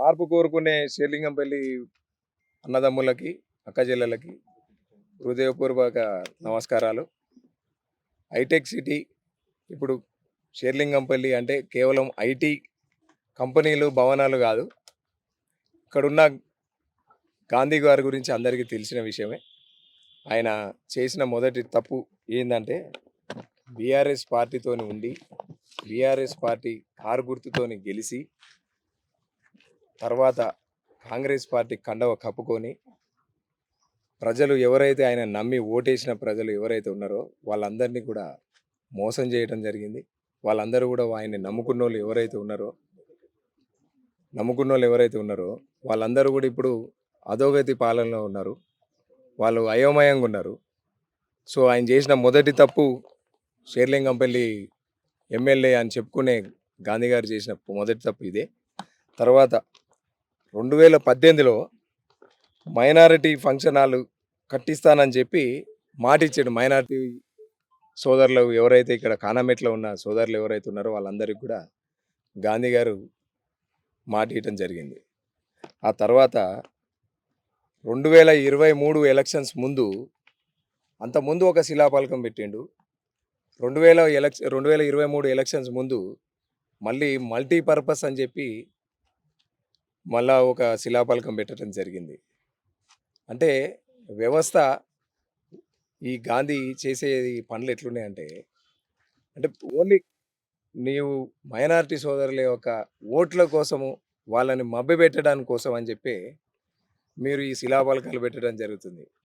మార్పు కోరుకునే షేర్లింగంపల్లి అన్నదమ్ములకి, అక్కచెల్లెలకి హృదయపూర్వక నమస్కారాలు. హైటెక్ సిటీ ఇప్పుడు షేర్లింగంపల్లి అంటే కేవలం ఐటీ కంపెనీలు, భవనాలు కాదు. ఇక్కడున్న గాంధీ గారి గురించి అందరికీ తెలిసిన విషయమే. ఆయన చేసిన మొదటి తప్పు ఏందంటే బీఆర్ఎస్ పార్టీతోని ఉండి, బీఆర్ఎస్ పార్టీ కారు గుర్తుతోని గెలిచి, తర్వాత కాంగ్రెస్ పార్టీ కండవ కప్పుకొని ప్రజలు ఎవరైతే ఆయన నమ్మి ఓటేసిన ప్రజలు ఎవరైతే ఉన్నారో వాళ్ళందరినీ కూడా మోసం చేయడం జరిగింది. వాళ్ళందరూ కూడా ఆయన్ని నమ్ముకున్న వాళ్ళు ఎవరైతే ఉన్నారో వాళ్ళందరూ కూడా ఇప్పుడు అధోగతి పాలనలో ఉన్నారు. వాళ్ళు అయోమయంగా ఉన్నారు. సో ఆయన చేసిన మొదటి తప్పు షేర్లింగంపల్లి ఎమ్మెల్యే అని చెప్పుకునే గాంధీ గారు చేసిన మొదటి తప్పు ఇదే. తర్వాత 2018లో మైనారిటీ ఫంక్షన్ హాల్ కట్టిస్తానని చెప్పి మాటిచ్చాడు. మైనారిటీ సోదరులు ఎవరైతే ఇక్కడ కానామెట్లో ఉన్న సోదరులు ఎవరైతే ఉన్నారో వాళ్ళందరికీ కూడా గాంధీ గారు మాట ఇవ్వటం జరిగింది. ఆ తర్వాత 2023 ఎలక్షన్స్ ముందు అంతకుముందు ఒక శిలాఫలకం పెట్టిండు. 2023 ఎలక్షన్స్ ముందు మళ్ళీ మల్టీపర్పస్ అని చెప్పి మళ్ళా ఒక శిలాఫలకం పెట్టడం జరిగింది. అంటే వ్యవస్థ ఈ గాంధీ చేసే పనులు ఎట్లున్నాయంటే, అంటే ఓన్లీ నీవు మైనారిటీ సోదరుల యొక్క ఓట్ల కోసము వాళ్ళని మభ్యపెట్టడానికి కోసం అని చెప్పి మీరు ఈ శిలాఫలకాలు పెట్టడం జరుగుతుంది.